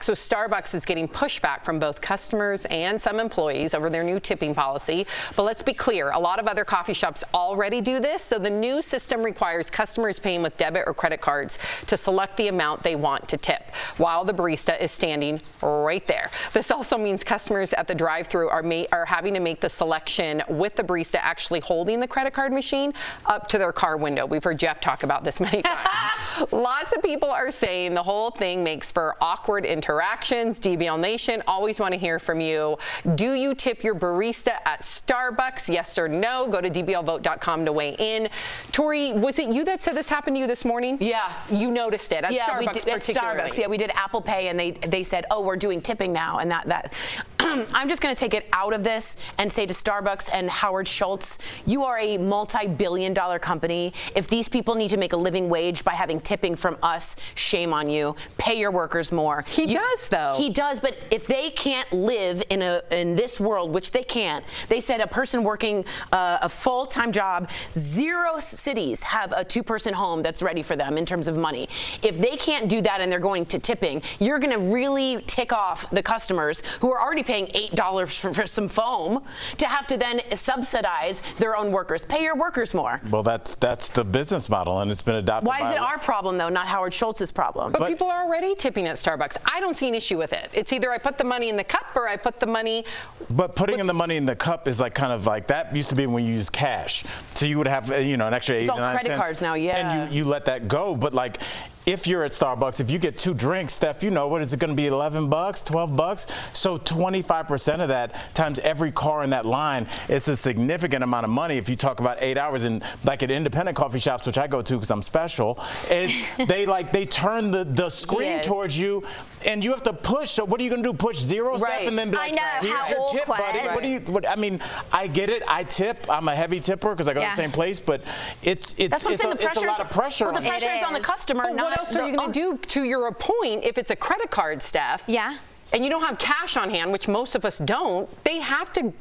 So Starbucks is getting pushback from both customers and some employees over their new tipping policy. But let's be clear, a lot of other coffee shops already do this. So the new system requires customers paying with debit or credit cards to select the amount they want to tip, while the barista is standing right there. This also means customers at the drive-thru are having to make the selection with the barista actually holding the credit card machine up to their car window. We've heard Jeff talk about this many times. Lots of people are saying the whole thing makes for awkward interactions. DBL Nation, always want to hear from you. Do you tip your barista at Starbucks? Yes or no? Go to dblvote.com to weigh in. Tori, was it you that said this happened to you this morning? Yeah. You noticed it at Starbucks particularly. At Starbucks, yeah, we did Apple Pay, and they said, oh, we're doing tipping now, and that. I'm just going to take it out of this and say to Starbucks and Howard Schultz, you are a multi-billion-dollar company. If these people need to make a living wage by having tipping from us, shame on you. Pay your workers more. He does, though. He does, but if they can't live in this world, which they can't, they said a person working a full-time job, 0 cities have a 2-person home that's ready for them in terms of money. If they can't do that and they're going to tipping, you're going to really tick off the customers who are already paying $8 for some foam to have to then subsidize their own workers. Pay your workers more. Well, that's the business model, and it's been adopted. Why is it our problem, though, not Howard Schultz's problem? But people are already tipping at Starbucks. I don't see an issue with it. It's either I put the money in the cup or I put the money. But putting in the money in the cup is like kind of like that used to be when you use cash. So you would have an extra 89 cents. It's all credit cards now, yeah. And you let that go. But like, if you're at Starbucks, if you get 2 drinks, Steph, what is it going to be, $11, $12? So 25% of that times every car in that line is a significant amount of money. If you talk about 8 hours, and like at independent coffee shops, which I go to because I'm special, is they turn the screen towards you, and you have to push. So what are you going to do? Push 0, Steph, and then be like, here's your tip, buddy. I mean, I get it. I tip. I'm a heavy tipper because I go to the same place, but it's a lot of pressure. Well, the pressure is on the customer, not. What else are you going to do, to your point, if it's a credit card, Steph? Yeah. And you don't have cash on hand, which most of us don't, they have to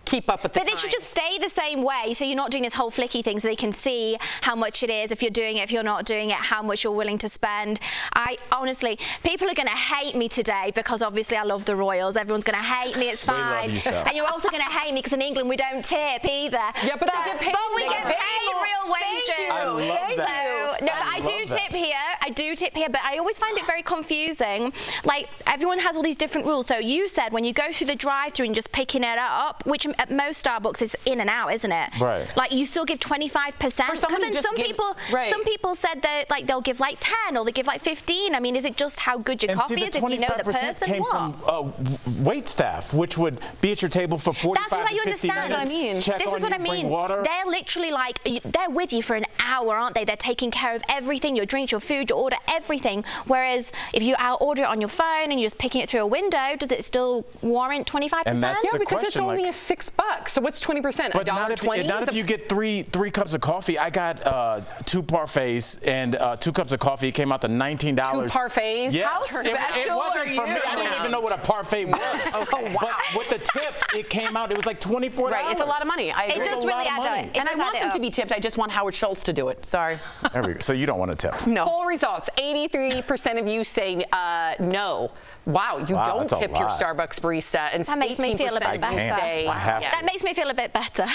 keep up with the But it should just stay the same way, so you're not doing this whole flicky thing, so they can see how much it is, if you're doing it, if you're not doing it, how much you're willing to spend. I honestly, people are going to hate me today because obviously I love the Royals. Everyone's going to hate me. It's fine. Love you, Steph. And you're also going to hate me because in England we don't tip either. Yeah, but they get paid. But we get paid real wages. I love that. So, no, I do tip here. I do tip here, but I always find it very confusing. Like, everyone has all these different rules. So you said when you go through the drive-thru and just picking it up, which at most Starbucks is in and out, isn't it? Right. Like, you still give 25%. Because then some people said that like they'll give like 10 or they give like 15. I mean, is it just how good your coffee is if you know the person? Came from wait staff, which would be at your table for 45 That's what I to 50 understand. minutes. I mean, this is what I mean. They're literally like, they're with you for an hour, aren't they? They're taking care of everything, your drinks, your food, your order, everything. Whereas if you order it on your phone and you're just picking it through a window, does it still warrant 25%? Yeah, because it's only $6. So what's 20%? But not if you get three cups of coffee. I got 2 parfaits and 2 cups of coffee. It came out to $19. 2 parfaits? Yes. How special it wasn't for me. I didn't even know what a parfait was. Okay. But with the tip, it came out. It was like $24. Right. It's a lot of money. It does really add up. And I want them to be tipped. I just want Howard Schultz to do it. Sorry. There we go. So you don't want to tip? No. Poll results: 83% of you say no. Wow, you don't tip your Starbucks barista, and that makes me feel a bit better. say That makes me feel a bit better.